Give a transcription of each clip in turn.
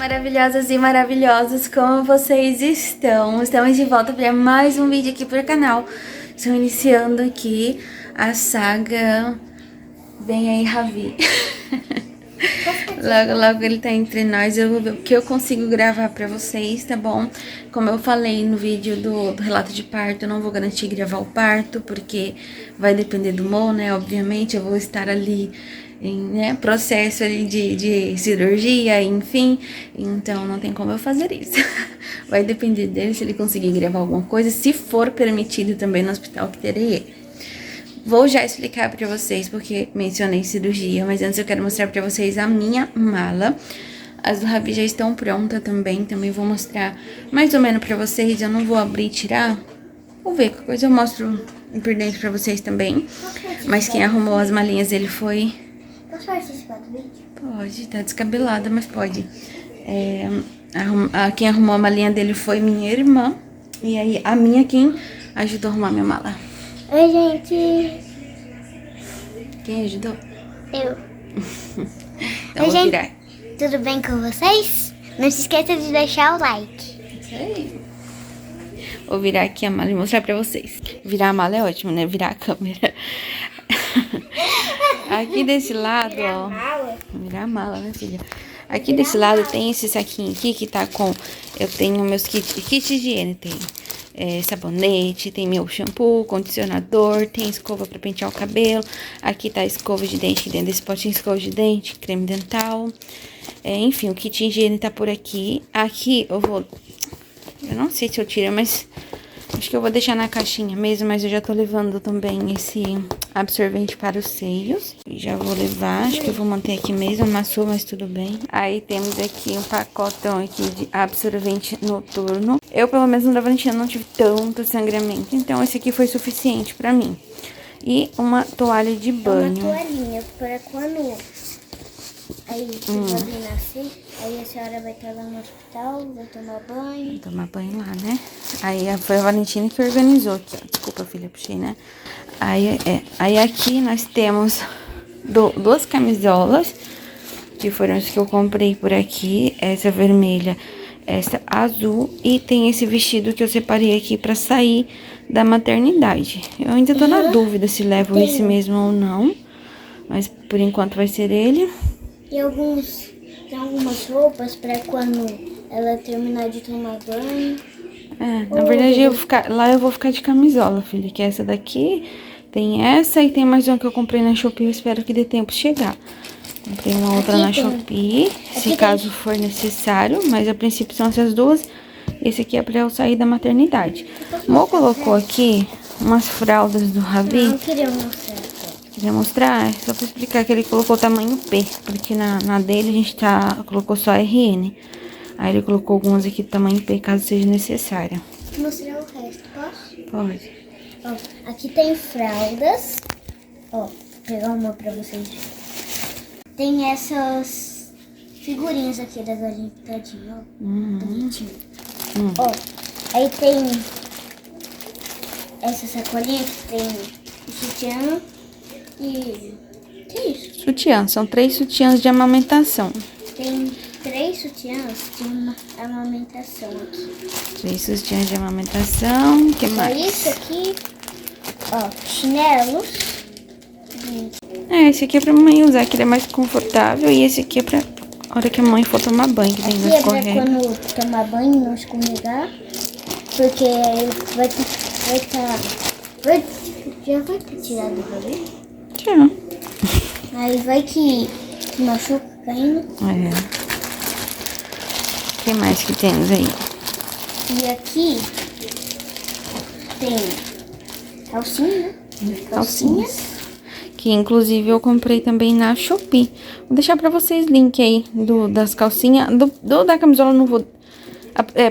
maravilhosas e maravilhosos, como vocês estão? Estamos de volta para mais um vídeo aqui pro canal. Estou iniciando aqui a saga Vem Aí, Ravi. Logo ele tá entre nós, eu vou ver o que eu consigo gravar pra vocês, tá bom? Como eu falei no vídeo do relato de parto, eu não vou garantir gravar o parto, porque vai depender do Mo, né? Obviamente, eu vou estar ali em processo ali de cirurgia, enfim, então não tem como eu fazer isso. Vai depender dele se ele conseguir gravar alguma coisa, se for permitido também no hospital que terei ele. Vou já explicar pra vocês porque mencionei cirurgia, mas antes eu quero mostrar pra vocês a minha mala. As do Ravi já estão prontas também vou mostrar mais ou menos pra vocês. Eu não vou abrir e tirar, vou ver, qualquer coisa eu mostro por dentro pra vocês também. Mas quem arrumou as malinhas dele foi... Posso participar do vídeo? Pode, tá descabelada, mas pode. Quem arrumou a malinha dele foi minha irmã. E aí a minha quem ajudou a arrumar minha mala. Oi, gente. Quem ajudou? Eu. Então Oi, vou gente. virar. Tudo bem com vocês? Não se esqueça de deixar o like. Isso aí. Vou virar aqui a mala e mostrar pra vocês. Virar a mala é ótimo, né? Virar a câmera. Aqui desse lado, ó. Virar a mala, né, filha? Aqui desse lado tem esse saquinho aqui que tá com... Eu tenho meus kits de higiene, tem sabonete, tem meu shampoo, condicionador, tem escova pra pentear o cabelo. Aqui tá escova de dente, aqui dentro desse potinho escova de dente, creme dental. Enfim, o kit de higiene tá por aqui. Aqui eu vou... Eu não sei se eu tiro, mas... Acho que eu vou deixar na caixinha mesmo, mas eu já tô levando também esse absorvente para os seios. Já vou levar, acho que eu vou manter aqui mesmo, amassou, mas tudo bem. Aí temos aqui um pacotão aqui de absorvente noturno. Eu, pelo menos, no Davantina não tive tanto sangramento, então esse aqui foi suficiente pra mim. E uma toalha de banho. Uma toalhinha para quando... Aí vai nascer, aí a senhora vai estar lá no hospital, vai tomar banho. Vou tomar banho lá, né? Aí foi a Valentina que organizou aqui, ó. Desculpa, filha, puxei, né? Aí aqui nós temos duas camisolas, que foram as que eu comprei por aqui. Essa vermelha, essa azul. E tem esse vestido que eu separei aqui pra sair da maternidade. Eu ainda tô na dúvida se levo esse mesmo ou não. Mas por enquanto vai ser ele. E tem algumas roupas pra quando ela terminar de tomar banho. Na verdade, eu vou ficar de camisola, filha, que é essa daqui. Tem essa e tem mais uma que eu comprei na Shopee, eu espero que dê tempo de chegar. Comprei uma outra na Shopee, se caso for necessário, mas a princípio são essas duas. Esse aqui é pra eu sair da maternidade. Mo colocou aqui umas fraldas do Ravi. Não queria mostrar. Queria mostrar, só pra explicar que ele colocou o tamanho P, porque na dele a gente colocou só RN. Aí ele colocou algumas aqui do tamanho P, caso seja necessário. Vou mostrar o resto, posso? Pode. Ó, aqui tem fraldas. Ó, vou pegar uma pra vocês verem. Tem essas figurinhas aqui da galinha pintadinha, ó. Bonitinho. Ó, aí tem essa sacolinha que tem o sutiã e... que isso? Sutiã, são 3 sutiãs de amamentação. Tem 3 sutiãs de uma amamentação aqui. 3 sutiãs de amamentação, o que mais? Isso aqui, ó, chinelos. Esse aqui é pra mamãe usar, que ele é mais confortável. E esse aqui é pra hora que a mãe for tomar banho, que tem Aqui que é pra escorrer. quando tomar banho não escorregar, porque já vai ter tirado o cabelo. Tchau. Aí vai que machuca caindo. O que mais que temos aí? E aqui tem calcinha, né? Calcinhas. Que inclusive eu comprei também na Shopee. Vou deixar pra vocês link aí das calcinhas. Da camisola eu não vou...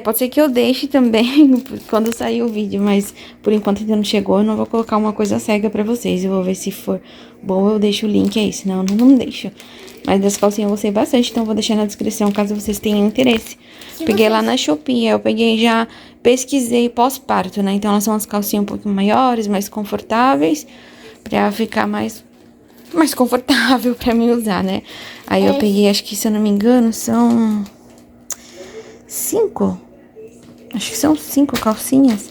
pode ser que eu deixe também quando sair o vídeo, mas por enquanto ainda não chegou. Eu não vou colocar uma coisa cega pra vocês. Eu vou ver se for bom, eu deixo o link aí, senão eu não deixo. Mas das calcinhas eu gostei bastante, então eu vou deixar na descrição caso vocês tenham interesse. Peguei lá na Shopee, eu peguei já, pesquisei pós-parto, né? Então elas são umas calcinhas um pouco maiores, mais confortáveis, pra ficar mais confortável pra mim usar, né? Aí eu peguei, acho que se eu não me engano, são 5? Acho que são 5 calcinhas.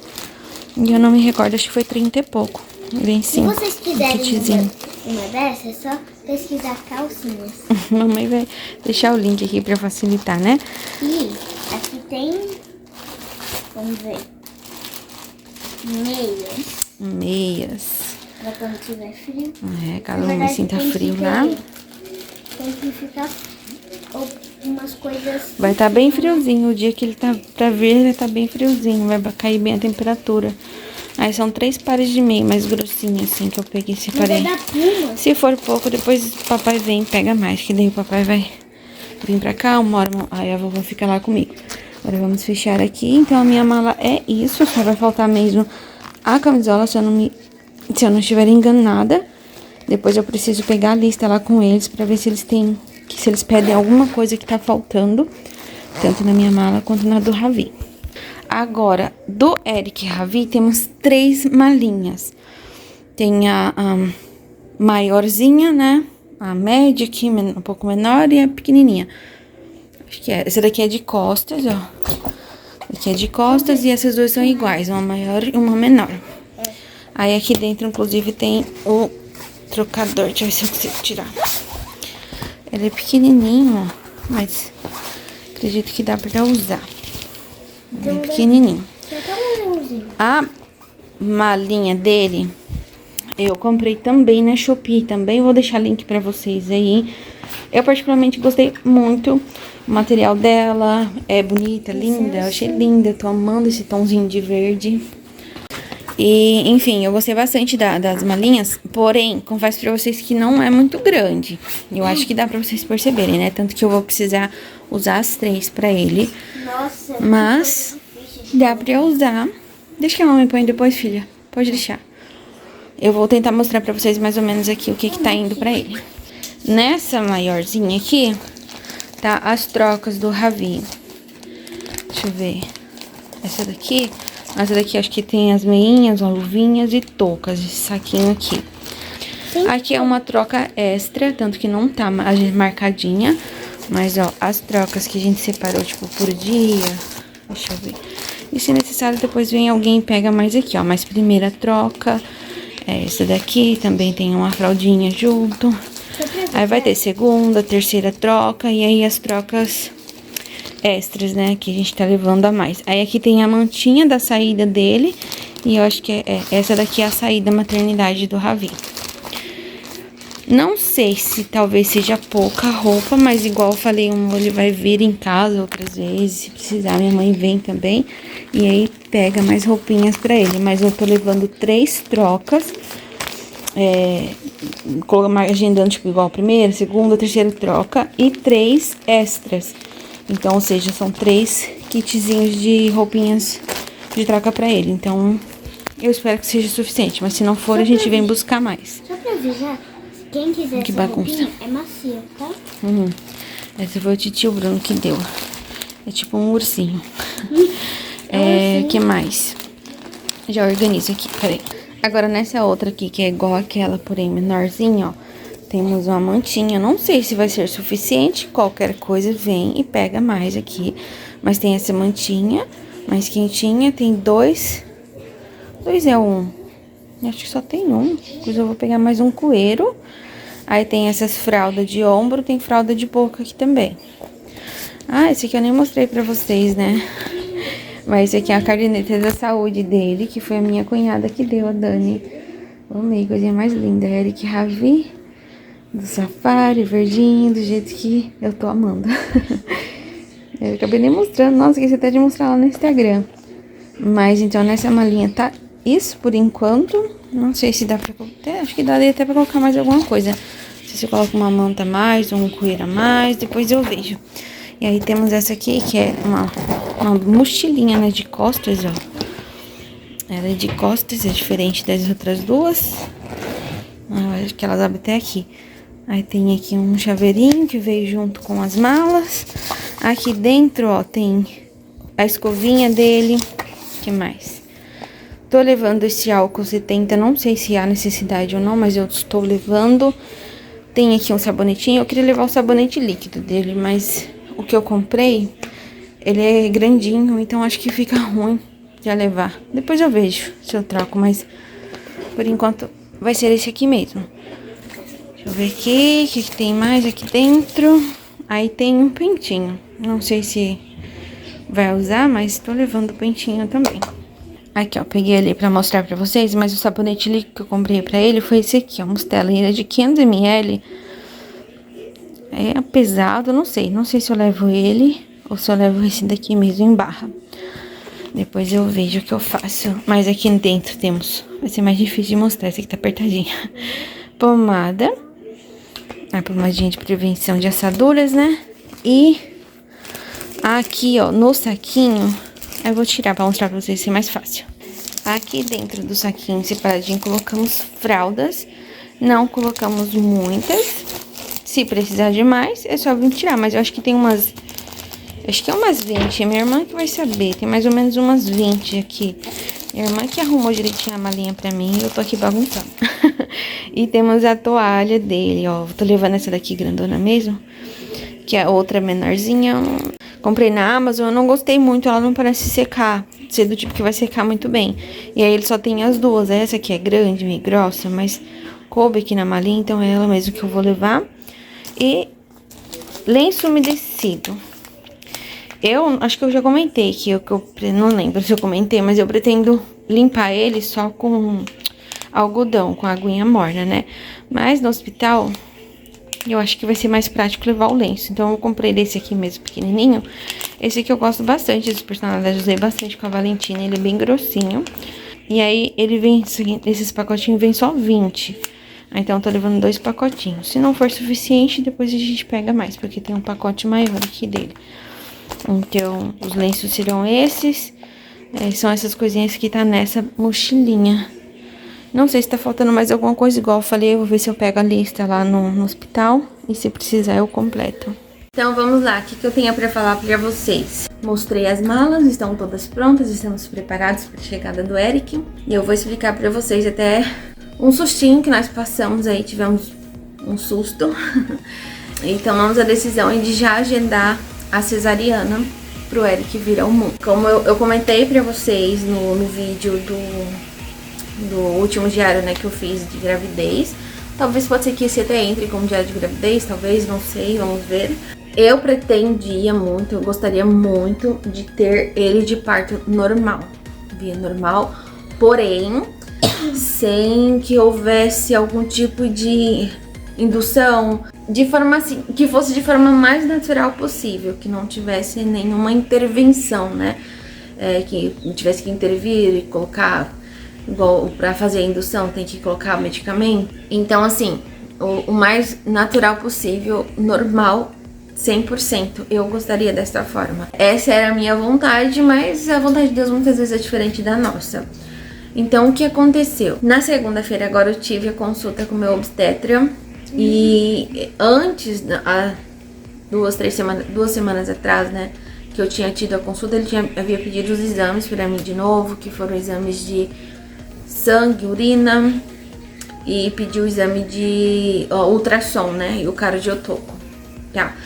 E eu não me recordo, acho que foi 30 e pouco. Vem Se 5. vocês quiserem uma dessas, é só pesquisar calcinhas. Mamãe vai deixar o link aqui pra facilitar, né? E aqui tem, vamos ver, meias. Pra quando tiver frio. Caso não sinta frio lá. Tem que ficar umas coisas... Vai estar bem friozinho. O dia que ele tá pra vir, vai estar bem friozinho. Vai cair bem a temperatura. Aí são 3 pares de meia mais grossinhas, assim, que eu peguei e separei. Se for pouco, depois o papai vem e pega mais. Que daí o papai vai vir pra cá, uma hora, aí a vovó fica lá comigo. Agora vamos fechar aqui. Então a minha mala é isso. Só vai faltar mesmo a camisola, se eu não estiver enganada. Depois eu preciso pegar a lista lá com eles pra ver se eles têm... se eles pedem alguma coisa que tá faltando, tanto na minha mala quanto na do Ravi. Agora, do Eric e Ravi, temos 3 malinhas. Tem a maiorzinha, né? A média aqui, um pouco menor, e a pequenininha. Acho que é. Essa daqui é de costas, ó. Aqui é de costas e essas duas são iguais, uma maior e uma menor. Aí aqui dentro, inclusive, tem o trocador. Deixa eu ver se eu consigo tirar. Ele é pequenininho, ó, mas acredito que dá pra usar. Ele é pequenininho. A malinha dele, eu comprei também na Shopee. Também vou deixar link pra vocês aí. Eu particularmente gostei muito. O material dela é bonita, linda. Eu achei linda. Eu tô amando esse tomzinho de verde. E, enfim, eu gostei bastante das malinhas, porém, confesso pra vocês que não é muito grande. Eu acho que dá pra vocês perceberem, né? Tanto que eu vou precisar usar as 3 pra ele. Nossa, mas dá pra usar. Deixa que a mamãe põe depois, filha. Pode deixar. Eu vou tentar mostrar pra vocês mais ou menos aqui o que tá indo pra ele. Nessa maiorzinha aqui, tá as trocas do Ravi. Deixa eu ver. Essa daqui acho que tem as meinhas, as luvinhas e toucas, esse saquinho aqui. Aqui é uma troca extra, tanto que não tá marcadinha. Mas, ó, as trocas que a gente separou, tipo, por dia. Deixa eu ver. E se necessário, depois vem alguém e pega mais aqui, ó. Mas primeira troca é essa daqui, também tem uma fraldinha junto. Aí vai ter segunda, terceira troca e aí as trocas extras, né, que a gente tá levando a mais. Aí aqui tem a mantinha da saída dele e eu acho que essa daqui é a saída maternidade do Ravi. Não sei se talvez seja pouca roupa, mas igual eu falei, ele vai vir em casa outras vezes, se precisar minha mãe vem também e aí pega mais roupinhas pra ele. Mas eu tô levando 3 trocas, agendando tipo igual a primeira, segunda, terceira troca e 3 extras. Então, ou seja, são 3 kitzinhos de roupinhas de troca pra ele. Então, eu espero que seja suficiente. Mas se não for, a gente vem buscar mais. Só pra avisar, quem quiser essa roupinha é macia, tá? Essa foi o titio Bruno que deu. É tipo um ursinho. Que mais? Já organizo aqui, peraí. Agora, nessa outra aqui, que é igual aquela, porém menorzinha, ó. Temos uma mantinha, não sei se vai ser suficiente, qualquer coisa vem e pega mais aqui. Mas tem essa mantinha, mais quentinha, tem 2 é 1. Acho que só tem um, depois eu vou pegar mais um coeiro. Aí tem essas fraldas de ombro, tem fralda de boca aqui também. Ah, esse aqui eu nem mostrei pra vocês, né? Mas esse aqui é a caderneta da saúde dele, que foi a minha cunhada que deu, a Dani. Amei, coisinha mais linda, Eric Ravi. Do safari, verdinho, do jeito que eu tô amando. Eu acabei nem mostrando, nossa, esqueci até de mostrar lá no Instagram. Mas então nessa malinha tá isso por enquanto. Não sei se dá pra colocar, acho que daria até pra colocar mais alguma coisa. Não sei se eu coloco uma manta a mais ou um coeiro a mais, depois eu vejo. E aí temos essa aqui que é uma mochilinha, né, de costas, ó. Ela é de costas, é diferente das outras duas. Acho que elas abrem até aqui. Aí tem aqui um chaveirinho que veio junto com as malas. Aqui dentro, ó, tem a escovinha dele. O que mais? Tô levando esse álcool 70, não sei se há necessidade ou não, mas eu estou levando. Tem aqui um sabonetinho. Eu queria levar o sabonete líquido dele, mas o que eu comprei ele é grandinho, então acho que fica ruim de levar. Depois eu vejo se eu troco, mas por enquanto vai ser esse aqui mesmo. Deixa eu ver aqui, o que tem mais aqui dentro. Aí tem um pentinho, não sei se vai usar, mas tô levando o pentinho também. Aqui, ó, peguei ali pra mostrar pra vocês, mas o sabonete líquido que eu comprei pra ele foi esse aqui, ó, Mustela. Ele é de 500 ml. É pesado, não sei se eu levo ele ou se eu levo esse daqui mesmo em barra. Depois eu vejo o que eu faço. Mas aqui dentro temos, vai ser mais difícil de mostrar, esse aqui tá apertadinho. Pomada. A pomadinha de prevenção de assaduras, né? E aqui, ó, no saquinho, eu vou tirar pra mostrar pra vocês ser mais fácil. Aqui dentro do saquinho separadinho colocamos fraldas. Não colocamos muitas. Se precisar de mais, é só vir tirar. Mas eu acho que tem umas... Acho que é umas 20. É minha irmã que vai saber. Tem mais ou menos umas 20 aqui. Minha irmã que arrumou direitinho a malinha pra mim. E eu tô aqui bagunçando. E temos a toalha dele, ó. Tô levando essa daqui grandona mesmo. Que é outra menorzinha. Comprei na Amazon. Eu não gostei muito. Ela não parece secar. Ser do tipo que vai secar muito bem. E aí ele só tem as duas. Essa aqui é grande, meio grossa. Mas coube aqui na malinha. Então é ela mesmo que eu vou levar. E lenço umedecido. Eu acho que eu já comentei que eu não lembro se eu comentei, mas eu pretendo limpar ele só com algodão, com aguinha morna, né? Mas no hospital, eu acho que vai ser mais prático levar o lenço. Então, eu comprei desse aqui mesmo, pequenininho. Esse aqui eu gosto bastante, esse personalidade, usei bastante com a Valentina, ele é bem grossinho. E aí, ele vem, esses pacotinhos vem só 20. Então, eu tô levando 2 pacotinhos. Se não for suficiente, depois a gente pega mais, porque tem um pacote maior aqui dele. Então, os lenços serão esses. São essas coisinhas que tá nessa mochilinha. Não sei se tá faltando mais alguma coisa, igual eu falei. Eu vou ver se eu pego a lista lá no hospital. E se precisar, eu completo. Então, vamos lá. O que eu tenho pra falar pra vocês? Mostrei as malas, estão todas prontas. Estamos preparados pra chegada do Eric. E eu vou explicar pra vocês até um sustinho que nós passamos aí. Tivemos um susto. E tomamos a decisão de já agendar a cesariana pro Eric vir ao mundo. Como eu comentei pra vocês no vídeo do último diário, né, que eu fiz de gravidez. Talvez pode ser que esse até entre como diário de gravidez, talvez, não sei, vamos ver. Eu pretendia muito, eu gostaria muito de ter ele de parto normal, via normal, porém, sem que houvesse algum tipo de indução, de forma assim, que fosse de forma mais natural possível, que não tivesse nenhuma intervenção, né? Que tivesse que intervir e colocar, igual pra fazer a indução, tem que colocar o medicamento. Então, assim, o mais natural possível, normal, 100%. Eu gostaria dessa forma. Essa era a minha vontade, mas a vontade de Deus muitas vezes é diferente da nossa. Então, o que aconteceu? Na segunda-feira, agora eu tive a consulta com o meu obstetra. E antes, há 2 semanas atrás, né, que eu tinha tido a consulta, ele havia pedido os exames pra mim de novo, que foram exames de sangue, urina, e pediu o exame de ultrassom, né, e o cardiotoco, tá?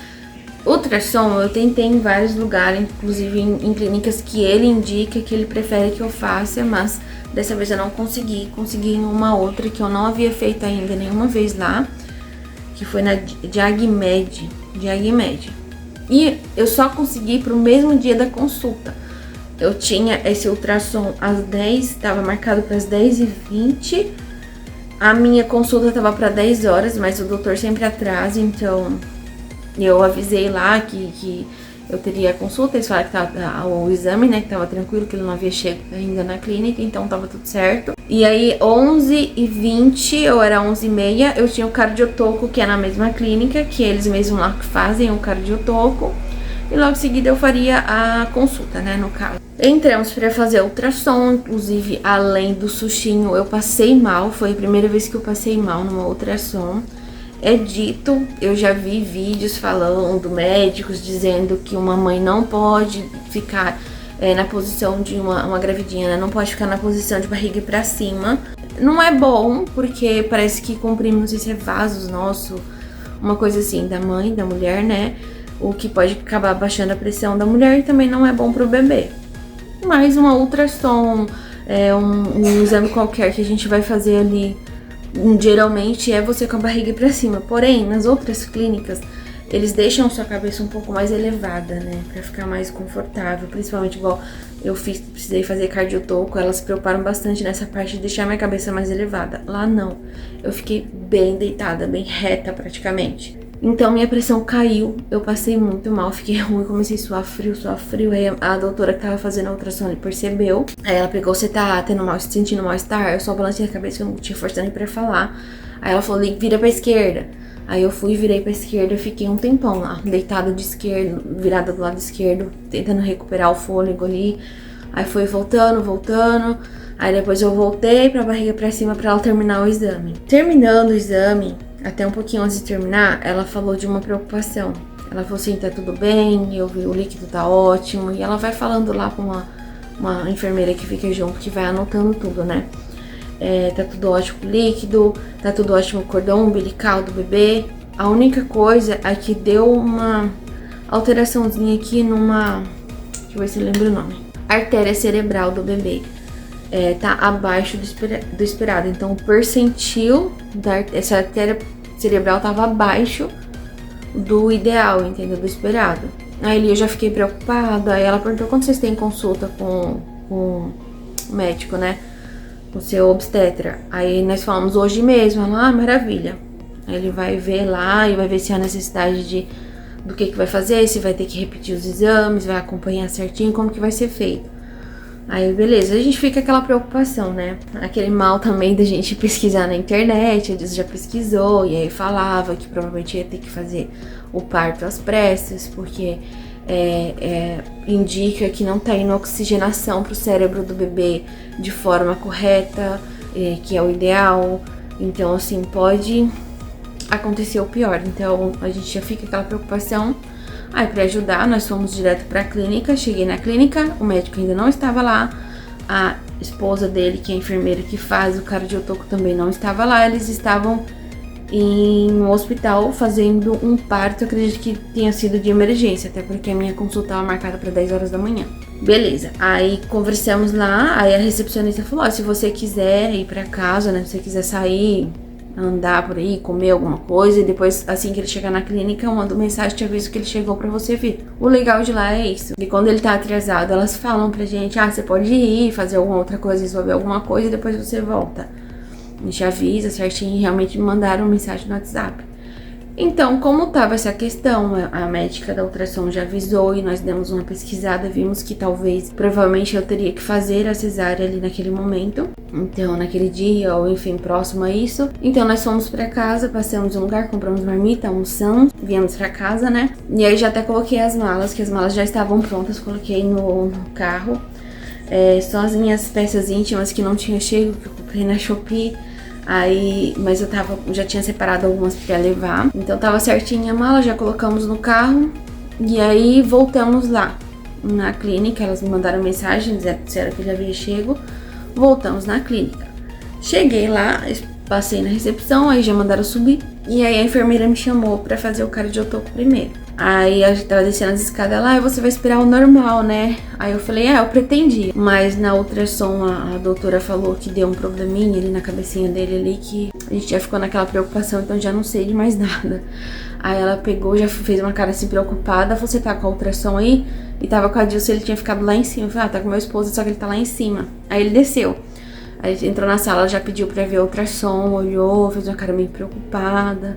Ultrassom eu tentei em vários lugares, inclusive em clínicas que ele indica, que ele prefere que eu faça, mas dessa vez eu não consegui em uma outra que eu não havia feito ainda nenhuma vez lá, que foi na Diagmed. E eu só consegui pro mesmo dia da consulta. Eu tinha esse ultrassom às 10, estava marcado para as 10h20. A minha consulta tava para 10 horas, mas o doutor sempre atrasa, então eu avisei lá que eu teria a consulta. Eles falaram que tava o exame, né, que tava tranquilo, que ele não havia chegado ainda na clínica, então tava tudo certo. E aí, 11h20, ou era 11h30, eu tinha o cardiotoco, que é na mesma clínica, que eles mesmos lá que fazem o cardiotoco. E logo em seguida eu faria a consulta, né, no caso. Entramos para fazer ultrassom, inclusive, além do sustinho, eu passei mal. Foi a primeira vez que eu passei mal numa ultrassom. É dito, eu já vi vídeos falando, médicos dizendo que uma mãe não pode ficar na posição de uma gravidinha, né? Não pode ficar na posição de barriga pra cima. Não é bom, porque parece que comprime, não sei se é vasos nosso, uma coisa assim, da mãe, da mulher, né? o que pode acabar baixando a pressão da mulher e também não é bom pro bebê. Mas uma ultrassom, um exame qualquer que a gente vai fazer ali, geralmente é você com a barriga pra cima. Porém, nas outras clínicas, eles deixam sua cabeça um pouco mais elevada, né? Pra ficar mais confortável. Principalmente igual eu precisei fazer cardiotoco, elas se preocuparam bastante nessa parte de deixar minha cabeça mais elevada. Lá não. Eu fiquei bem deitada, bem reta praticamente. Então minha pressão caiu, eu passei muito mal, fiquei ruim, comecei a suar frio. Aí a doutora que tava fazendo a ultrassom percebeu. Aí ela pegou, você tá sentindo mal-estar? Eu só balancei a cabeça, eu não tinha força nem pra falar. Aí ela falou, vira pra esquerda. Aí eu fui, virei pra esquerda e fiquei um tempão lá, deitada de esquerda, virada do lado esquerdo, tentando recuperar o fôlego ali. Aí foi voltando. Aí depois eu voltei pra barriga pra cima pra ela terminar o exame. Terminando o exame, até um pouquinho antes de terminar, ela falou de uma preocupação. Ela falou assim, tá tudo bem, eu vi o líquido tá ótimo. E ela vai falando lá com uma enfermeira que fica junto, que vai anotando tudo, né? Tá tudo ótimo com o líquido, tá tudo ótimo com o cordão umbilical do bebê. A única coisa é que deu uma alteraçãozinha aqui numa... Deixa eu ver se eu lembro o nome. Artéria cerebral do bebê. Tá abaixo do esperado. Então, o percentil dessa artéria cerebral tava abaixo do ideal, entendeu? Do esperado. Aí eu já fiquei preocupada. Aí ela perguntou, quando vocês têm consulta com o médico, né? Com o seu obstetra. Aí nós falamos hoje mesmo. Ela, maravilha. Aí ele vai ver lá e vai ver se há necessidade do que vai fazer, se vai ter que repetir os exames, vai acompanhar certinho como que vai ser feito. Aí, beleza, a gente fica aquela preocupação, né? Aquele mal também da gente pesquisar na internet, a gente já pesquisou, e aí falava que provavelmente ia ter que fazer o parto às pressas, porque indica que não tá indo oxigenação pro cérebro do bebê de forma correta, que é o ideal. Então, assim, pode acontecer o pior. Então, a gente já fica aquela preocupação. Aí, pra ajudar, nós fomos direto pra clínica. Cheguei na clínica, o médico ainda não estava lá. A esposa dele, que é a enfermeira que faz o cardiotoco, também não estava lá. Eles estavam em um hospital fazendo um parto, acredito que tenha sido de emergência, até porque a minha consulta estava marcada para 10 horas da manhã. Beleza, aí conversamos lá, aí a recepcionista falou, se você quiser ir pra casa, né, se você quiser sair, andar por aí, comer alguma coisa, e depois, assim que ele chegar na clínica, eu mando mensagem, te aviso que ele chegou pra você vir. O legal de lá é isso, e quando ele tá atrasado, elas falam pra gente, você pode ir, fazer alguma outra coisa, resolver alguma coisa, e depois você volta. A gente avisa certinho, e realmente me mandaram mensagem no WhatsApp. Então, como tava essa questão, a médica da ultrassom já avisou e nós demos uma pesquisada, vimos que provavelmente eu teria que fazer a cesárea ali naquele momento. Então, naquele dia, ou enfim, próximo a isso. Então, nós fomos pra casa, passamos um lugar, compramos marmita, almoçamos, viemos pra casa, né? E aí já até coloquei as malas, que as malas já estavam prontas, coloquei no carro. Só as minhas peças íntimas que não tinha chego, que eu comprei na Shopee. Aí, mas já tinha separado algumas pra levar. Então tava certinha a mala, já colocamos no carro. E aí voltamos lá na clínica. Elas me mandaram mensagem, disseram que já havia chego. Voltamos na clínica. Cheguei lá, passei na recepção, aí já mandaram subir. E aí a enfermeira me chamou pra fazer o cardiotoco primeiro. Aí a gente tava descendo as escadas lá, e você vai esperar o normal, né? Aí eu falei, eu pretendia. Mas na ultrassom a doutora falou que deu um probleminha ali na cabecinha dele ali, que a gente já ficou naquela preocupação, então já não sei de mais nada. Aí ela pegou, já fez uma cara assim preocupada, falou, você tá com a ultrassom aí? E tava com a Dilce, ele tinha ficado lá em cima. Eu falei, tá com meu esposo, só que ele tá lá em cima. Aí ele desceu. Aí entrou na sala, já pediu pra ver a ultrassom, olhou, fez uma cara meio preocupada.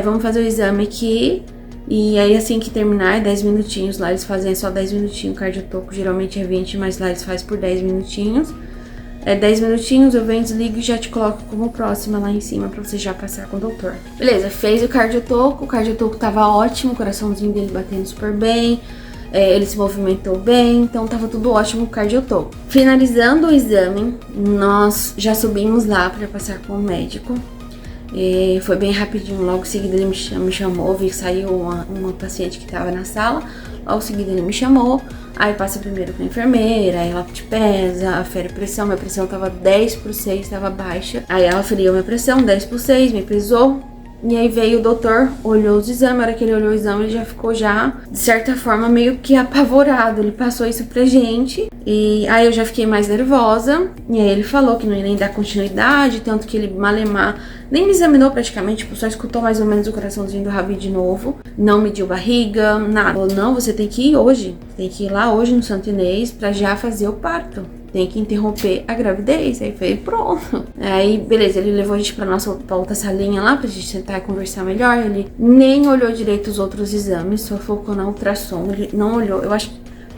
Vamos fazer o exame aqui. E aí assim que terminar, 10 minutinhos, lá eles fazem só 10 minutinhos, cardiotoco geralmente é 20, mas lá eles fazem por 10 minutinhos. 10 minutinhos, eu venho, desligo e já te coloco como próxima lá em cima pra você já passar com o doutor. Beleza, fez o cardiotoco tava ótimo, o coraçãozinho dele batendo super bem, ele se movimentou bem, então tava tudo ótimo com o cardiotoco. Finalizando o exame, nós já subimos lá pra passar com o médico. Foi bem rapidinho, logo em seguida ele me chamou, vi que saiu uma paciente que estava na sala, logo em seguida ele me chamou, aí passa primeiro com a enfermeira, aí ela te pesa, afere a pressão, minha pressão tava 10/6, estava baixa, aí ela aferiu minha pressão, 10/6, me pesou, E aí veio o doutor, olhou os exames, na hora que ele olhou o exame, ele já ficou de certa forma, meio que apavorado. Ele passou isso pra gente, e aí eu já fiquei mais nervosa. E aí ele falou que não ia nem dar continuidade, tanto que ele malemar nem me examinou praticamente, tipo, só escutou mais ou menos o coraçãozinho do Ravi de novo. Não mediu barriga, nada. Falou, não, você tem que ir hoje, tem que ir lá hoje no Santo Inês pra já fazer o parto. Tem que interromper a gravidez. Aí foi pronto. Aí, beleza, ele levou a gente pra outra salinha lá, pra gente sentar e conversar melhor. Ele nem olhou direito os outros exames, só focou na ultrassom. Ele não olhou, eu acho,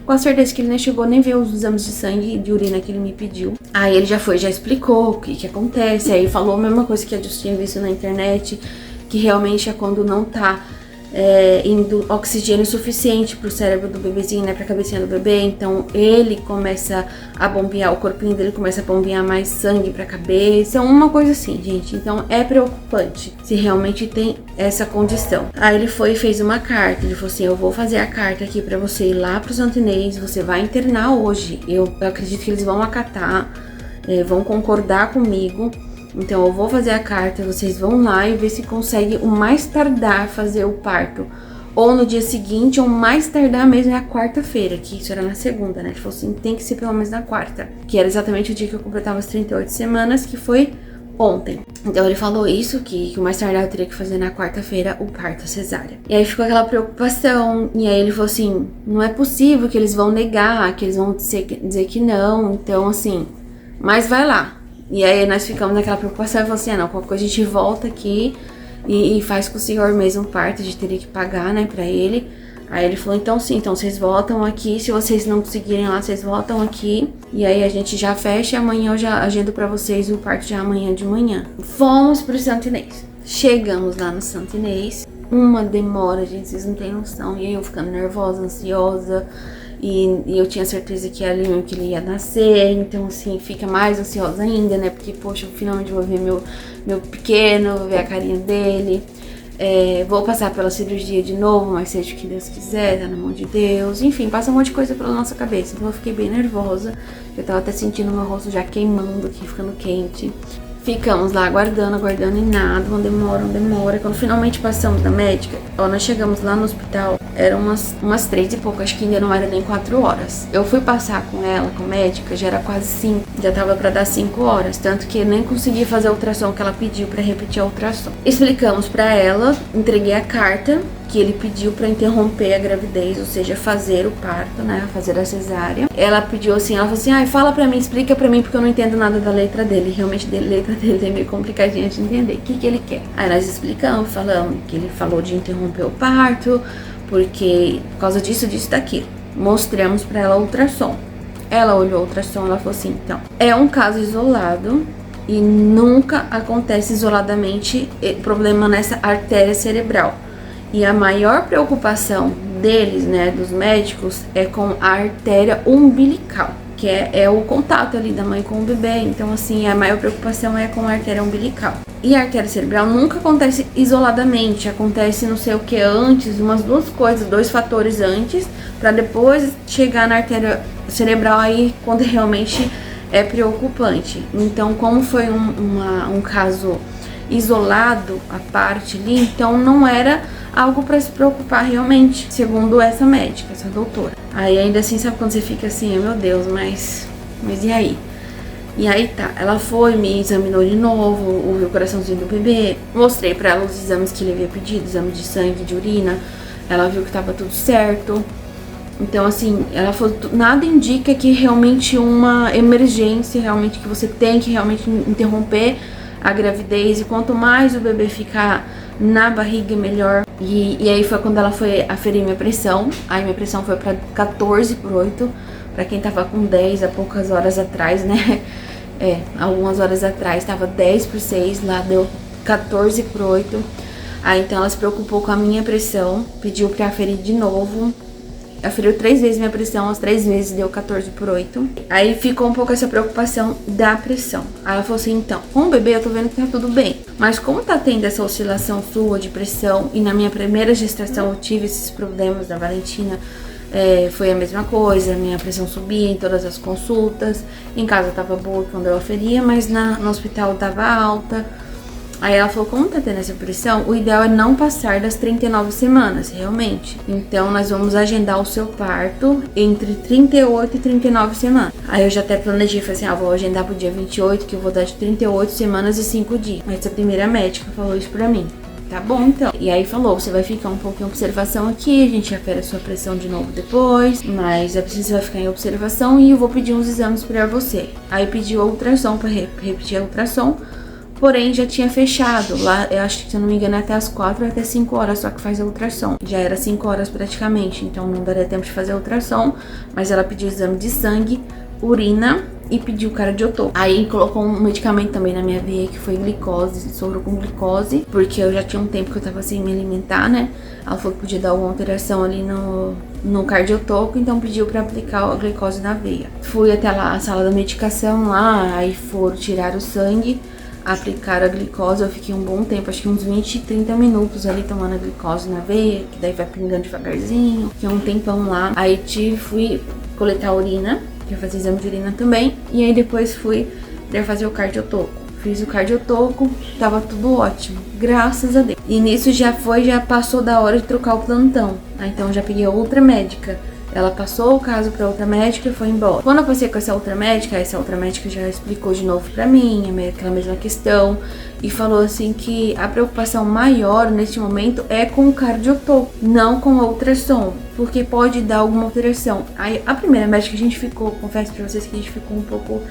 com certeza que ele nem chegou nem ver os exames de sangue e de urina que ele me pediu. Aí ele já explicou o que acontece. Aí falou a mesma coisa que a gente tinha visto na internet, que realmente é quando não tá indo oxigênio suficiente pro cérebro do bebezinho, né, pra cabecinha do bebê, então ele começa a bombear, o corpinho dele começa a bombear mais sangue pra cabeça, uma coisa assim, gente. Então é preocupante se realmente tem essa condição. Aí ele foi e fez uma carta, ele falou assim, eu vou fazer a carta aqui pra você ir lá pro Santo Inês, você vai internar hoje, eu acredito que eles vão acatar, vão concordar comigo. Então eu vou fazer a carta, vocês vão lá e ver se consegue o mais tardar fazer o parto. Ou no dia seguinte, ou mais tardar mesmo é a quarta-feira, que isso era na segunda, né? Ele falou assim, tem que ser pelo menos na quarta. Que era exatamente o dia que eu completava as 38 semanas, que foi ontem. Então ele falou isso, que o mais tardar eu teria que fazer na quarta-feira o parto cesárea. E aí ficou aquela preocupação, e aí ele falou assim, não é possível que eles vão negar, que eles vão dizer que não, então assim, mas vai lá. E aí nós ficamos naquela preocupação e falou assim, não, qualquer coisa a gente volta aqui e faz com o senhor mesmo o parto, a gente teria que pagar, né, pra ele. Aí ele falou, então sim, então vocês voltam aqui, se vocês não conseguirem lá, vocês voltam aqui. E aí a gente já fecha e amanhã eu já agendo pra vocês o parto já amanhã de manhã. Fomos pro Santo Inês. Chegamos lá no Santo Inês, uma demora, gente, vocês não têm noção. E aí eu ficando nervosa, ansiosa. E eu tinha certeza que era ali mesmo que ele ia nascer, então assim, fica mais ansiosa ainda, né? Porque, poxa, eu finalmente vou ver meu pequeno, vou ver a carinha dele. Vou passar pela cirurgia de novo, mas seja o que Deus quiser, tá na mão de Deus. Enfim, passa um monte de coisa pela nossa cabeça, então eu fiquei bem nervosa. Eu tava até sentindo meu rosto já queimando aqui, ficando quente. Ficamos lá aguardando e nada, uma demora. Quando finalmente passamos da médica, nós chegamos lá no hospital, eram umas 3 e pouco, acho que ainda não era nem 4 horas. Eu fui passar com ela, com a médica, já era quase 5, já tava pra dar 5 horas, tanto que eu nem consegui fazer a ultrassom que ela pediu pra repetir a ultrassom. Explicamos pra ela, entreguei a carta que ele pediu pra interromper a gravidez, ou seja, fazer o parto, né, fazer a cesárea. Ela pediu assim, ela falou assim, fala pra mim, explica pra mim, porque eu não entendo nada da letra dele. Realmente, a letra dele é meio complicadinha de entender. O que ele quer? Aí nós explicamos, falamos que ele falou de interromper o parto, porque por causa disso, daquilo. Mostramos pra ela o ultrassom. Ela olhou o ultrassom, ela falou assim, então, é um caso isolado e nunca acontece isoladamente problema nessa artéria cerebral. E a maior preocupação deles, né, dos médicos, é com a artéria umbilical, que é o contato ali da mãe com o bebê. Então, assim, a maior preocupação é com a artéria umbilical. E a artéria cerebral nunca acontece isoladamente, acontece não sei o que antes, umas 2 coisas, 2 fatores antes, para depois chegar na artéria cerebral aí quando realmente é preocupante. Então, como foi um caso isolado, a parte ali, então não era algo pra se preocupar realmente, segundo essa médica, essa doutora. Aí ainda assim, sabe quando você fica assim, meu Deus, mas e aí? E aí tá, ela foi, me examinou de novo, ouviu o coraçãozinho do bebê, mostrei pra ela os exames que ele havia pedido, exames de sangue, de urina, ela viu que tava tudo certo. Então assim, ela falou, nada indica que realmente uma emergência, realmente que você tem que realmente interromper a gravidez, e quanto mais o bebê ficar na barriga, melhor. E aí foi quando ela foi aferir minha pressão. Aí minha pressão foi pra 14/8, pra quem tava com 10 há poucas horas atrás, né? Algumas horas atrás tava 10/6, lá deu 14/8. Aí então ela se preocupou com a minha pressão, pediu pra aferir de novo. Aferiu 3 vezes minha pressão, as 3 vezes deu 14/8. Aí ficou um pouco essa preocupação da pressão. Aí ela falou assim, então, com o bebê eu tô vendo que tá tudo bem, mas como tá tendo essa oscilação sua de pressão, e na minha primeira gestação eu tive esses problemas da Valentina, foi a mesma coisa, minha pressão subia em todas as consultas, em casa tava boa quando eu aferia, mas no hospital tava alta. Aí ela falou, como tá tendo essa pressão, o ideal é não passar das 39 semanas, realmente. Então nós vamos agendar o seu parto entre 38 e 39 semanas. Aí eu já até planejei, falei assim, vou agendar pro dia 28, que eu vou dar de 38 semanas e 5 dias. Mas a primeira médica falou isso pra mim. Tá bom, então. E aí falou, você vai ficar um pouco em observação aqui, a gente afere a sua pressão de novo depois, mas você vai ficar em observação e eu vou pedir uns exames pra você. Aí pediu a ultrassom pra repetir a ultrassom, porém já tinha fechado. Lá, eu acho que, se eu não me engano, é até as 4 ou até 5 horas só que faz a ultrassom. Já era 5 horas praticamente, então não daria tempo de fazer a ultrassom, mas ela pediu exame de sangue, urina e pediu cardiotopo. Aí colocou um medicamento também na minha veia, que foi glicose, soro com glicose, porque eu já tinha um tempo que eu tava sem me alimentar, né? Ela falou que podia dar alguma alteração ali no cardiotopo, então pediu pra aplicar a glicose na veia. Fui até lá, a sala da medicação lá, aí foram tirar o sangue, aplicaram a glicose. Eu fiquei um bom tempo, acho que uns 20, 30 minutos ali tomando a glicose na veia, que daí vai pingando devagarzinho, fiquei um tempão lá. Aí fui coletar a urina, que eu fazia exame de urina também, e aí depois fui pra fazer o cardiotoco. Fiz o cardiotoco, tava tudo ótimo, graças a Deus. E nisso já passou da hora de trocar o plantão. Aí então já peguei outra médica. Ela passou o caso pra outra médica e foi embora. Quando eu passei com essa outra médica já explicou de novo pra mim, aquela mesma questão, e falou assim que a preocupação maior neste momento é com o cardiotopo, não com a ultrassom, porque pode dar alguma alteração. Aí a primeira médica a gente ficou, confesso pra vocês que a gente ficou um pouco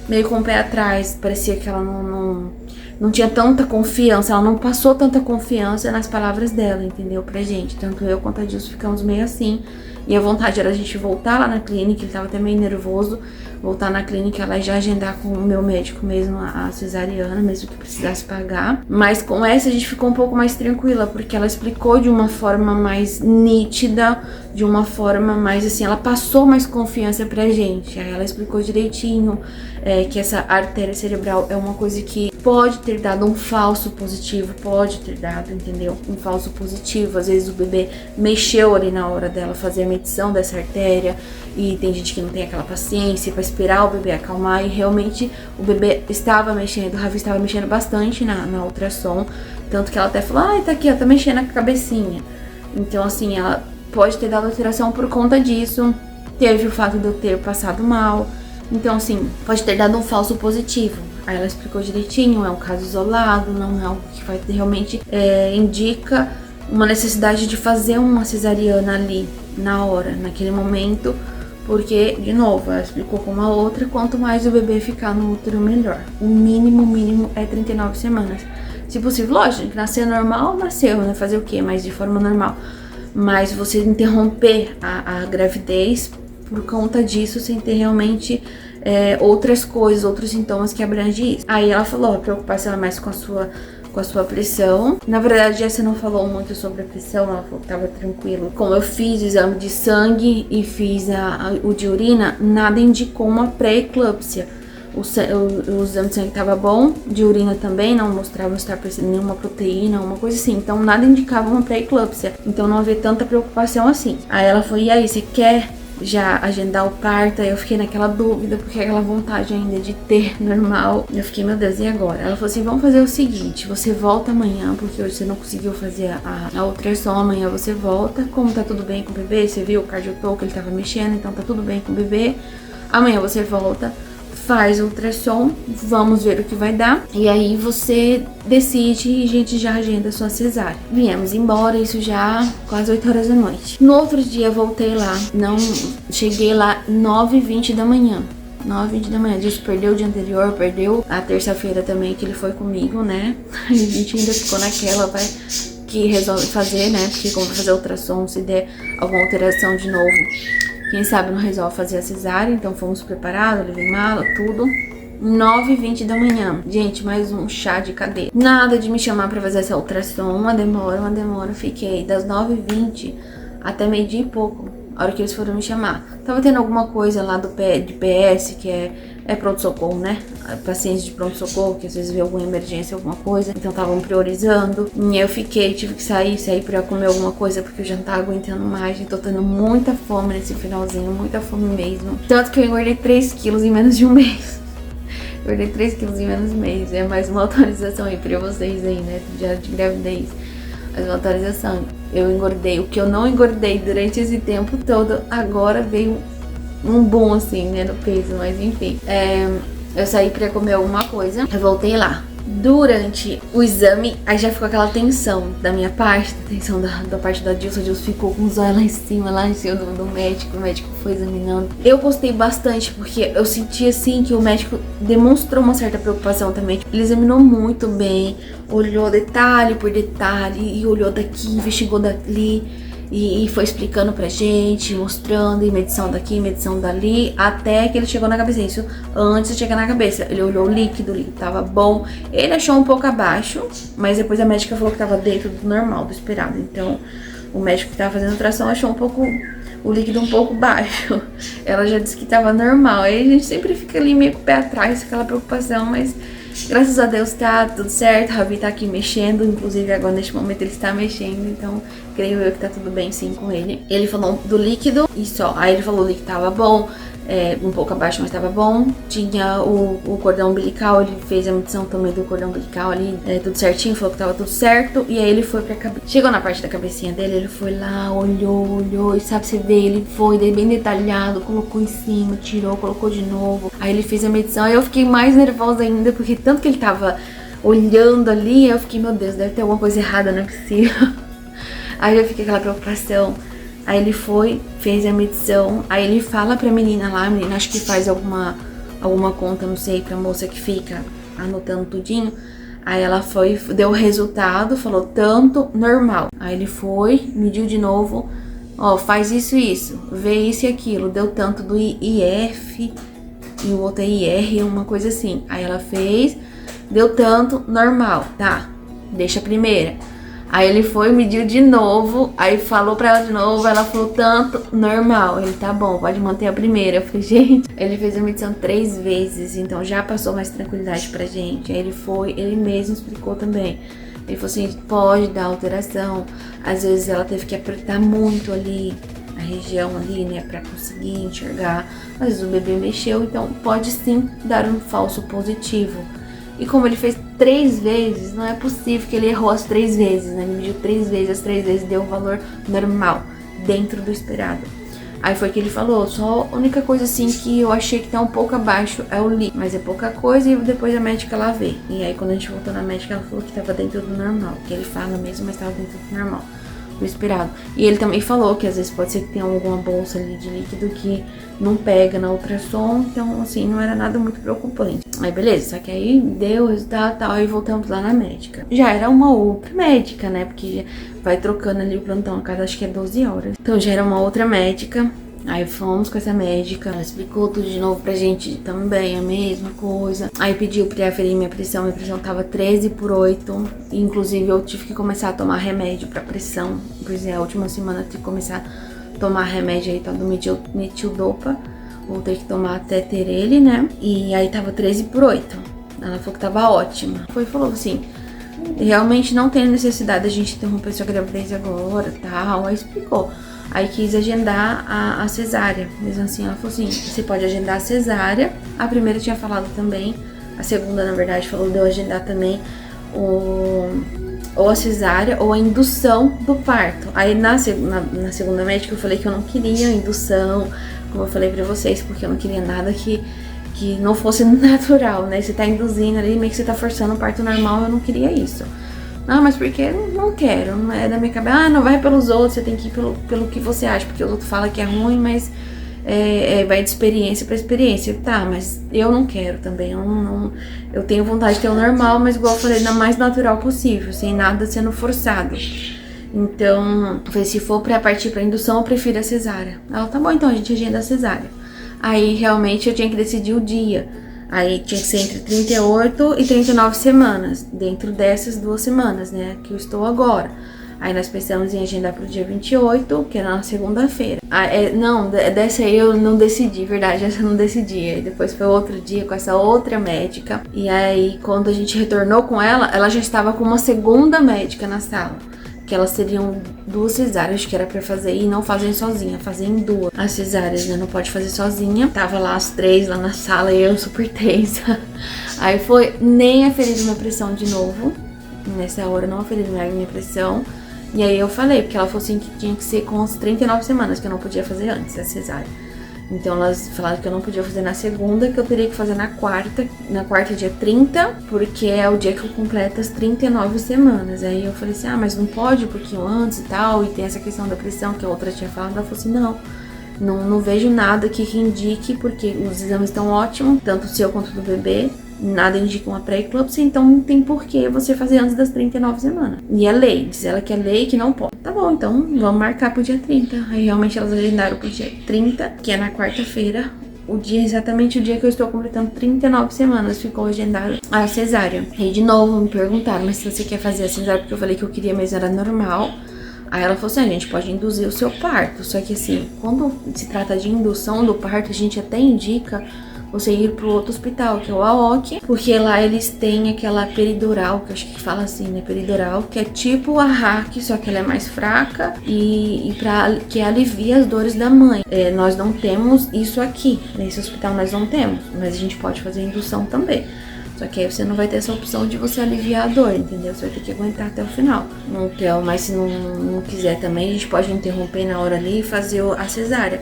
meio com o pé atrás, parecia que ela não tinha tanta confiança, ela não passou tanta confiança nas palavras dela, entendeu? Pra gente, tanto eu quanto a Dilson ficamos meio assim. E a vontade era a gente voltar lá na clínica, ele tava até meio nervoso, voltar na clínica, ela já agendar com o meu médico mesmo a cesariana, mesmo que precisasse pagar. Mas com essa a gente ficou um pouco mais tranquila, porque ela explicou de uma forma mais nítida, de uma forma mais assim, ela passou mais confiança pra gente. Aí ela explicou direitinho que essa artéria cerebral é uma coisa que pode ter dado um falso positivo, pode ter dado, entendeu? Um falso positivo. Às vezes o bebê mexeu ali na hora dela fazer a medição dessa artéria, e tem gente que não tem aquela paciência pra esperar o bebê acalmar, e realmente o bebê estava mexendo, o Ravi estava mexendo bastante na ultrassom, tanto que ela até falou, tá aqui, ó, tá mexendo a cabecinha. Então assim, ela pode ter dado alteração por conta disso, teve o fato de eu ter passado mal, então assim, pode ter dado um falso positivo. Aí ela explicou direitinho, é um caso isolado, não é algo que vai realmente indica uma necessidade de fazer uma cesariana ali, na hora, naquele momento, porque, de novo, ela explicou com uma outra, quanto mais o bebê ficar no útero, melhor. O mínimo é 39 semanas. Se possível, lógico, nascer normal, nasceu, né? Fazer o quê? Mas de forma normal. Mas você interromper a gravidez por conta disso, sem ter realmente outras coisas, outros sintomas que abrangem isso. Aí ela falou, a preocupação é mais com a sua pressão. Na verdade, essa não falou muito sobre a pressão, ela falou que tava tranquilo. Como eu fiz o exame de sangue e fiz o de urina, nada indicou uma pré-eclâmpsia. O exame de sangue tava bom, de urina também, não mostrava estar precisando nenhuma proteína, uma coisa assim. Então nada indicava uma pré-eclâmpsia. Então não havia tanta preocupação assim. Aí ela falou, e aí, você quer já agendar o parto? Aí eu fiquei naquela dúvida, porque aquela vontade ainda de ter normal. Eu fiquei, meu Deus, e agora? Ela falou assim, vamos fazer o seguinte, você volta amanhã, porque hoje você não conseguiu fazer a ultrassom, amanhã você volta. Como tá tudo bem com o bebê, você viu o cardiotoco, ele tava mexendo, então tá tudo bem com o bebê. Amanhã você volta, faz o ultrassom, vamos ver o que vai dar, e aí você decide e a gente já agenda a sua cesárea. Viemos embora, isso já quase 8 horas da noite. No outro dia voltei lá, cheguei lá 9h20 da manhã. 9h20 da manhã, Dilson perdeu o dia anterior, perdeu a terça-feira também que ele foi comigo, né? A gente ainda ficou naquela, vai que resolve fazer, né? Porque como vai fazer ultrassom, se der alguma alteração de novo, quem sabe não resolve fazer a cesárea. Então fomos preparados, levei mala, tudo. 9h20 da manhã. Gente, mais um chá de cadeira. Nada de me chamar pra fazer essa ultrassom. Uma demora. Fiquei das 9h20 até meio-dia e pouco, a hora que eles foram me chamar. Tava tendo alguma coisa lá de PS, que é pronto-socorro, né? Pacientes de pronto-socorro, que às vezes vê alguma emergência, alguma coisa. Então estavam priorizando. E eu tive que sair pra comer alguma coisa, porque eu já não tava aguentando mais. Tô tendo muita fome nesse finalzinho, muita fome mesmo. Tanto que eu engordei 3 quilos em menos de um mês. Perdi 3 quilos em menos de mês. É mais uma atualização aí pra vocês aí, né? Já de gravidez. Mais uma atualização. Eu engordei. O que eu não engordei durante esse tempo todo, agora veio um boom assim, né? No peso. Mas enfim. Eu saí pra comer alguma coisa. Eu voltei lá. Durante o exame, aí já ficou aquela tensão da minha parte, a tensão da parte da Dilson. A Dilson ficou com os olhos lá em cima do médico. O médico foi examinando. Eu gostei bastante, porque eu senti assim que o médico demonstrou uma certa preocupação também. Ele examinou muito bem, olhou detalhe por detalhe, e olhou daqui, investigou dali. E foi explicando pra gente, mostrando, e medição daqui, medição dali, até que ele chegou na cabeça. Isso antes de chegar na cabeça. Ele olhou o líquido tava bom. Ele achou um pouco abaixo, mas depois a médica falou que tava dentro do normal, do esperado. Então, o médico que tava fazendo a ultrassom achou o líquido um pouco baixo. Ela já disse que tava normal. Aí a gente sempre fica ali meio com o pé atrás, aquela preocupação, mas graças a Deus tá tudo certo. O Ravi tá aqui mexendo, inclusive agora neste momento ele está mexendo, então creio eu que tá tudo bem sim com ele. Ele falou do líquido e só. Aí ele falou que tava bom, um pouco abaixo, mas tava bom. Tinha o cordão umbilical, ele fez a medição também do cordão umbilical ali, tudo certinho, falou que tava tudo certo. E aí ele foi pra cabeça. Chegou na parte da cabecinha dele, ele foi lá, olhou, e sabe, você vê, ele foi daí bem detalhado, colocou em cima, tirou, colocou de novo. Aí ele fez a medição, aí eu fiquei mais nervosa ainda, porque tanto que ele tava olhando ali, eu fiquei, meu Deus, deve ter alguma coisa errada, não é possível. Aí eu fiquei aquela preocupação. Aí ele foi, fez a medição. Aí ele fala pra menina lá, a menina acho que faz alguma conta, não sei, pra moça que fica anotando tudinho. Aí ela foi, deu o resultado, falou tanto, normal. Aí ele foi, mediu de novo, ó, faz isso, vê isso e aquilo. Deu tanto do IF e o outro é IR, uma coisa assim. Aí ela fez, deu tanto, normal, tá, deixa a primeira. Aí ele foi, mediu de novo, aí falou pra ela de novo, ela falou tanto, normal. Ele, tá bom, pode manter a primeira. Eu falei, gente, ele fez a medição 3 vezes, então já passou mais tranquilidade pra gente. Aí ele foi, ele mesmo explicou também. Ele falou assim, pode dar alteração, às vezes ela teve que apertar muito ali, a região ali, né, pra conseguir enxergar. Às vezes o bebê mexeu, então pode sim dar um falso positivo. E como ele fez 3 vezes, não é possível que ele errou as 3 vezes, né? Ele mediu 3 vezes, as 3 vezes deu um valor normal, dentro do esperado. Aí foi que ele falou, só a única coisa assim que eu achei que tá um pouco abaixo é o líquido, mas é pouca coisa, e depois a médica lá vê. E aí quando a gente voltou na médica, ela falou que tava dentro do normal, que ele fala mesmo, mas tava dentro do normal, do esperado. E ele também falou que às vezes pode ser que tenha alguma bolsa ali de líquido que não pega na ultrassom, então assim, não era nada muito preocupante. Aí beleza, só que aí deu o resultado e tal, aí voltamos lá na médica. Já era uma outra médica, né, porque vai trocando ali o plantão a cada, acho que é 12 horas. Então já era uma outra médica. Aí fomos com essa médica, ela explicou tudo de novo pra gente também, a mesma coisa. Aí pediu pra aferir minha pressão tava 13/8. Inclusive eu tive que começar a tomar remédio pra pressão. Pois é, a última semana eu tive que começar a tomar remédio aí, tal do metildopa. Vou ter que tomar até ter ele, né? E aí tava 13/8. Ela falou que tava ótima. Falou assim, realmente não tem necessidade da gente interromper sua gravidez agora, tal. Aí explicou. Aí quis agendar a cesárea. Mesmo assim, ela falou assim, você pode agendar a cesárea. A primeira tinha falado também. A segunda, na verdade, falou de eu agendar também ou a cesárea ou a indução do parto. Aí na segunda médica eu falei que eu não queria indução, como eu falei pra vocês, porque eu não queria nada que não fosse natural, né? Você tá induzindo ali, meio que você tá forçando o parto normal, eu não queria isso. Não, mas porque eu não quero, não é da minha cabeça. Ah, não vai pelos outros, você tem que ir pelo que você acha, porque o outro fala que é ruim, mas vai de experiência pra experiência. Tá, mas eu não quero também, eu tenho vontade de ter o normal, mas igual eu falei, da mais natural possível, sem nada sendo forçado. Então, eu falei, se for pra partir pra indução, eu prefiro a cesárea. Ela, tá bom, então a gente agenda a cesárea. Aí, realmente, eu tinha que decidir o dia. Aí, tinha que ser entre 38 e 39 semanas, dentro dessas 2 semanas, né, que eu estou agora. Aí, nós pensamos em agendar pro dia 28, que era na segunda-feira. Não, dessa aí eu não decidi, verdade, essa eu não decidi. Aí, depois foi outro dia com essa outra médica. E aí, quando a gente retornou com ela já estava com uma segunda médica na sala. que elas teriam 2 cesáreas que era pra fazer e não fazem sozinha, fazem em 2 as cesáreas, né? Não pode fazer sozinha. Tava lá as 3 lá na sala e eu super tensa. Aí foi, nem aferiram minha pressão de novo. Nessa hora não aferiram minha pressão. E aí eu falei, porque ela falou assim que tinha que ser com as 39 semanas, que eu não podia fazer antes a cesárea. Então elas falaram que eu não podia fazer na segunda, que eu teria que fazer na quarta dia 30, porque é o dia que eu completo as 39 semanas. Aí eu falei assim, mas não pode um pouquinho antes e tal, e tem essa questão da pressão que a outra tinha falado. Ela falou assim, não vejo nada que indique, porque os exames estão ótimos, tanto o seu quanto do bebê. Nada indica uma pré-eclâmpsia, então não tem porquê você fazer antes das 39 semanas. E é lei, diz ela que é lei que não pode. Tá bom, então vamos marcar pro dia 30. Aí realmente elas agendaram pro dia 30, que é na quarta-feira. Exatamente o dia que eu estou completando 39 semanas, ficou agendado a cesárea. E de novo me perguntaram, mas se você quer fazer a cesárea, porque eu falei que eu queria, mas era normal. Aí ela falou assim, a gente pode induzir o seu parto. Só que assim, quando se trata de indução do parto, a gente até indica você ir pro outro hospital, que é o AOC, porque lá eles têm aquela peridural, que eu acho que fala assim, né, peridural, que é tipo a RAC, só que ela é mais fraca que alivia as dores da mãe. Nós não temos isso aqui, nesse hospital nós não temos, mas a gente pode fazer indução também. Só que aí você não vai ter essa opção de você aliviar a dor, entendeu? Você vai ter que aguentar até o final. Então, mas se não quiser também, a gente pode interromper na hora ali e fazer a cesárea.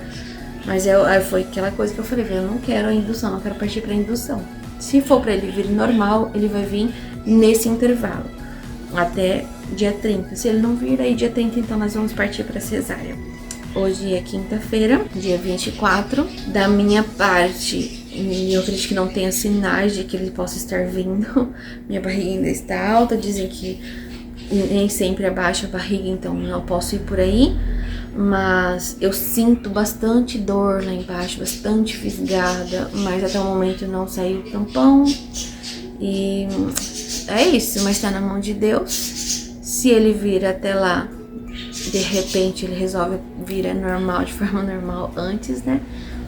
Mas foi aquela coisa que eu falei, eu não quero a indução, não quero partir pra indução. Se for pra ele vir normal, ele vai vir nesse intervalo, até dia 30. Se ele não vir, aí dia 30, então nós vamos partir pra cesárea. Hoje é quinta-feira, dia 24. Da minha parte, eu acredito que não tenha sinais de que ele possa estar vindo. Minha barriga ainda está alta, dizem que nem sempre abaixa a barriga, então não posso ir por aí. Mas eu sinto bastante dor lá embaixo, bastante fisgada, mas até o momento não saiu o tampão. E é isso, mas tá na mão de Deus. Se ele vir até lá, de repente ele resolve vir normal, de forma normal antes, né?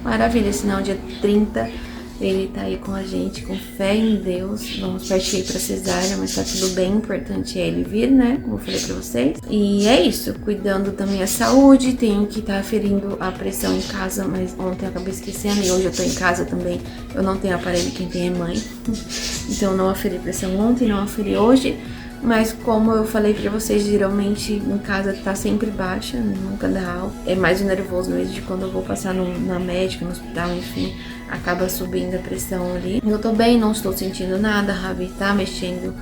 Maravilha, senão dia 30 ele tá aí com a gente, com fé em Deus. Vamos partir pra cesárea, mas tá tudo bem, o importante é ele vir, né? Como eu falei pra vocês. E é isso, cuidando da minha saúde. Tenho que estar aferindo a pressão em casa, mas ontem eu acabei esquecendo. E hoje eu tô em casa também, eu não tenho aparelho, quem tem é mãe. Então eu não aferi pressão ontem, não aferi hoje. Mas como eu falei pra vocês, geralmente em casa tá sempre baixa, nunca dá alta. É mais o nervoso mesmo de quando eu vou passar na médica, no hospital, enfim, acaba subindo a pressão ali. Eu tô bem, não estou sentindo nada, a Ravi tá mexendo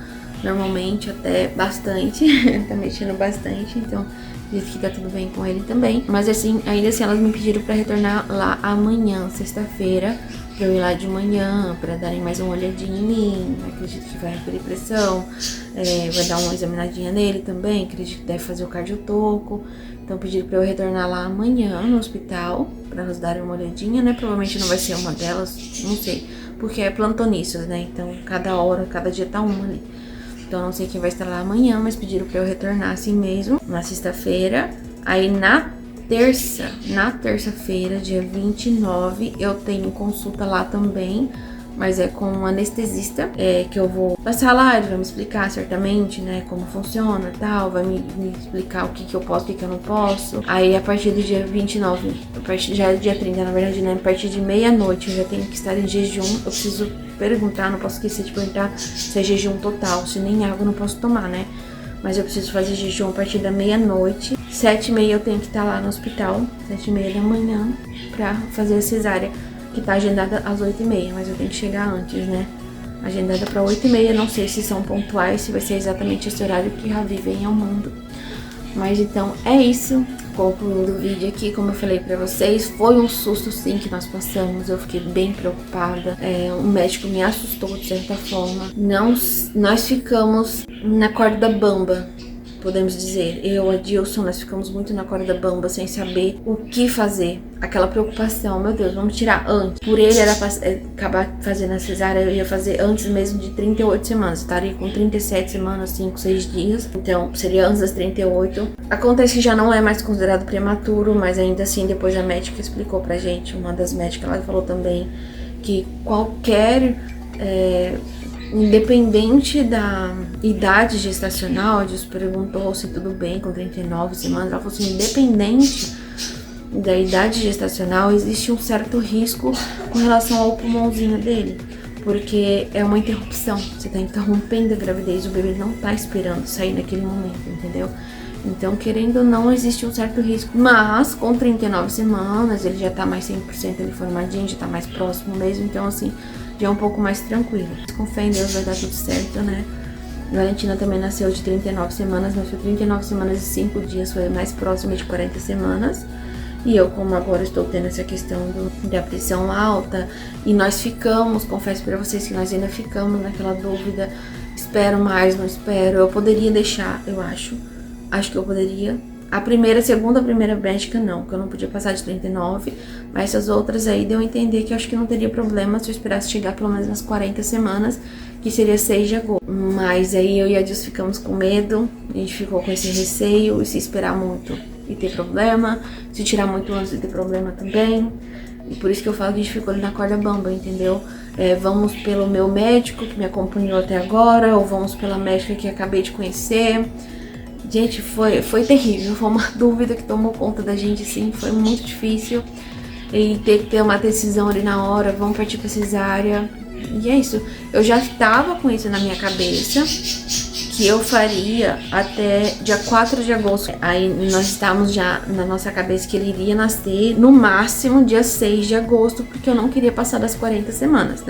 normalmente, até bastante, tá mexendo bastante, então diz que tá tudo bem com ele também. Mas assim, ainda assim elas me pediram pra retornar lá amanhã, sexta-feira, pra eu ir lá de manhã, pra darem mais uma olhadinha em mim. Acredito que vai referir pressão, vai dar uma examinadinha nele também, acredito que deve fazer o cardiotoco. Então pediram pra eu retornar lá amanhã no hospital, pra elas darem uma olhadinha, né? Provavelmente não vai ser uma delas, não sei, porque é plantonistas, né? Então cada hora, cada dia tá uma ali. Então não sei quem vai estar lá amanhã, mas pediram pra eu retornar assim mesmo, na sexta-feira. Aí na terça-feira, dia 29, eu tenho consulta lá também, mas é com um anestesista, que eu vou passar lá, ele vai me explicar certamente, né, como funciona e tal, vai me explicar o que eu posso, o que eu não posso. Aí a partir do dia 29, já é dia 30, na verdade, né, a partir de meia-noite eu já tenho que estar em jejum. Eu preciso perguntar, não posso esquecer de perguntar se é jejum total, se nem água eu não posso tomar, né. Mas eu preciso fazer jejum a partir da meia-noite. 7h30 eu tenho que estar lá no hospital, 7h30 da manhã, pra fazer a cesárea, que tá agendada às 8h30, mas eu tenho que chegar antes, né? Agendada pra 8h30, não sei se são pontuais, se vai ser exatamente esse horário que Ravi vem ao mundo. Mas então é isso, concluindo o vídeo aqui, como eu falei pra vocês, foi um susto sim que nós passamos, eu fiquei bem preocupada, o médico me assustou de certa forma. Nós ficamos na corda bamba, podemos dizer. Eu e a Dilson, nós ficamos muito na corda bamba, sem saber o que fazer. Aquela preocupação, meu Deus, vamos tirar antes. Por ele era acabar fazendo a cesárea, eu ia fazer antes mesmo de 38 semanas. Estaria com 37 semanas, 5, 6 dias. Então, seria antes das 38. Acontece que já não é mais considerado prematuro, mas ainda assim, depois a médica explicou pra gente, uma das médicas, ela falou também que qualquer independente da idade gestacional, a Deus perguntou se tudo bem com 39 semanas, ela falou assim, independente da idade gestacional, existe um certo risco com relação ao pulmãozinho dele, porque é uma interrupção, você tá interrompendo a gravidez, o bebê não tá esperando sair naquele momento, entendeu? Então, querendo ou não, existe um certo risco, mas com 39 semanas, ele já tá mais 100% ali formadinho, já tá mais próximo mesmo, então assim, já é um pouco mais tranquilo. Com fé em Deus vai dar tudo certo, né? Valentina também nasceu de 39 semanas, mas foi 39 semanas e 5 dias, foi mais próximo de 40 semanas. E eu, como agora estou tendo essa questão da pressão alta, e nós ficamos, confesso pra vocês que nós ainda ficamos naquela dúvida, espero mais, não espero, eu poderia deixar, eu acho que eu poderia. A segunda médica não, porque eu não podia passar de 39, mas essas outras aí deu a entender que eu acho que não teria problema se eu esperasse chegar pelo menos nas 40 semanas, que seria 6 de agosto. Mas aí eu e a Deus ficamos com medo, a gente ficou com esse receio, e se esperar muito e ter problema, se tirar muito antes e ter problema também. E por isso que eu falo que a gente ficou ali na corda bamba, entendeu? Vamos pelo meu médico que me acompanhou até agora, ou vamos pela médica que acabei de conhecer. Gente, foi terrível, foi uma dúvida que tomou conta da gente, assim, foi muito difícil. E ter que ter uma decisão ali na hora, vamos partir pra cesárea. E é isso, eu já estava com isso na minha cabeça, que eu faria até dia 4 de agosto. Aí nós estávamos já na nossa cabeça que ele iria nascer no máximo dia 6 de agosto, porque eu não queria passar das 40 semanas.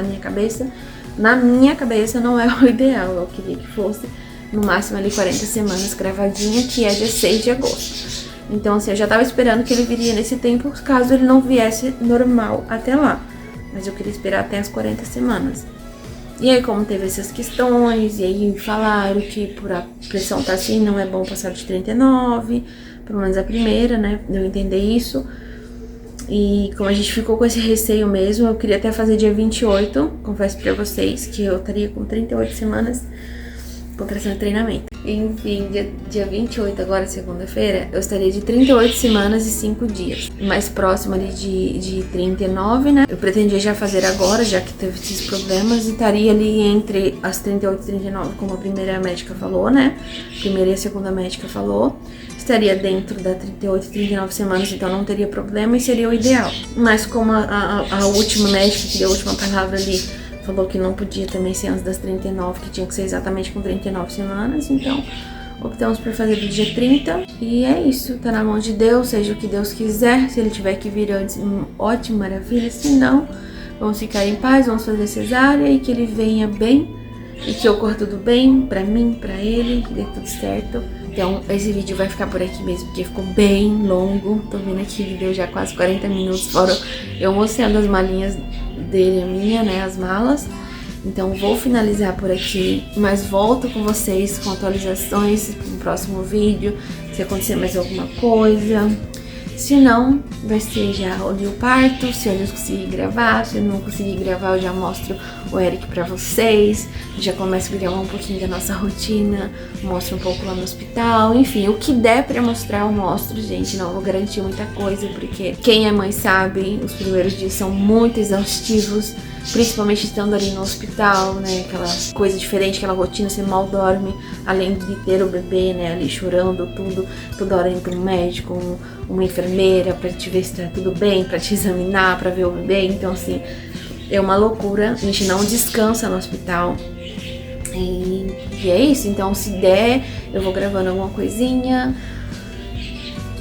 Na minha cabeça não é o ideal, eu queria que fosse no máximo ali 40 semanas gravadinha, que é dia 6 de agosto. Então assim, eu já tava esperando que ele viria nesse tempo, caso ele não viesse normal até lá. Mas eu queria esperar até as 40 semanas. E aí, como teve essas questões, e aí falaram que por a pressão tá assim, não é bom passar de 39, pelo menos a primeira, né, eu entender isso. E como a gente ficou com esse receio mesmo, eu queria até fazer dia 28, confesso pra vocês que eu estaria com 38 semanas, contração de treinamento. Enfim, dia 28, agora segunda-feira, eu estaria de 38 semanas e 5 dias. Mais próximo ali de 39, né? Eu pretendia já fazer agora, já que teve esses problemas, e estaria ali entre as 38 e 39, como a primeira médica falou, né? A primeira e a segunda médica falou. Estaria dentro da 38 e 39 semanas, então não teria problema e seria o ideal. Mas como a última médica, que deu a última palavra ali, falou que não podia também ser antes das 39, que tinha que ser exatamente com 39 semanas, então optamos por fazer do dia 30. E é isso, tá na mão de Deus, seja o que Deus quiser. Se ele tiver que vir antes, ótimo, maravilha. Se não, vamos ficar em paz, vamos fazer cesárea e que ele venha bem e que ocorra tudo bem pra mim, pra ele, que dê tudo certo. Então esse vídeo vai ficar por aqui mesmo, porque ficou bem longo. Tô vendo aqui que deu já quase 40 minutos, fora eu mostrando as malinhas dele, a minha, né, as malas. Então vou finalizar por aqui, mas volto com vocês com atualizações no próximo vídeo, se acontecer mais alguma coisa. Se não, vai ser já ali o parto, se eu conseguir gravar, se eu não conseguir gravar, eu já mostro o Eric pra vocês, já começo a gravar um pouquinho da nossa rotina, mostro um pouco lá no hospital, enfim, o que der pra mostrar eu mostro, gente, não vou garantir muita coisa, porque quem é mãe sabe, os primeiros dias são muito exaustivos, principalmente estando ali no hospital, né, aquela coisa diferente, aquela rotina, você mal dorme, além de ter o bebê, né, ali chorando, tudo, toda hora indo pro médico, uma enfermeira pra te ver se tá tudo bem, pra te examinar, pra ver o bebê, então assim, é uma loucura, a gente não descansa no hospital. E é isso, então se der, eu vou gravando alguma coisinha.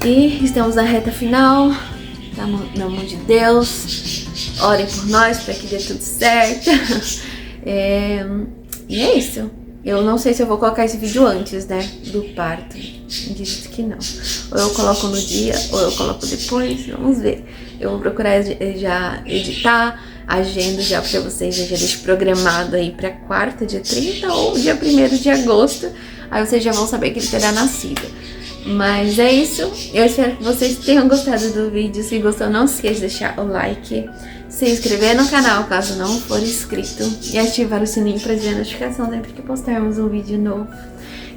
E estamos na reta final, tá na mão de Deus. Orem por nós para que dê tudo certo. E é isso. Eu não sei se eu vou colocar esse vídeo antes, né, do parto. Acredito que não. Ou eu coloco no dia, ou eu coloco depois, vamos ver. Eu vou procurar já editar, agenda já pra vocês, eu já deixo programado aí pra quarta, dia 30 ou dia 1º de agosto. Aí vocês já vão saber que ele terá nascido. Mas é isso, eu espero que vocês tenham gostado do vídeo. Se gostou, não se esqueça de deixar o like, se inscrever no canal caso não for inscrito e ativar o sininho para receber a notificação sempre que postarmos um vídeo novo.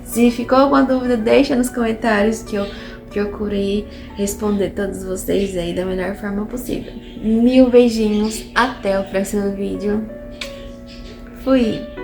Se ficou alguma dúvida, deixa nos comentários que eu procuro aí responder todos vocês aí da melhor forma possível. Mil beijinhos, até o próximo vídeo. Fui!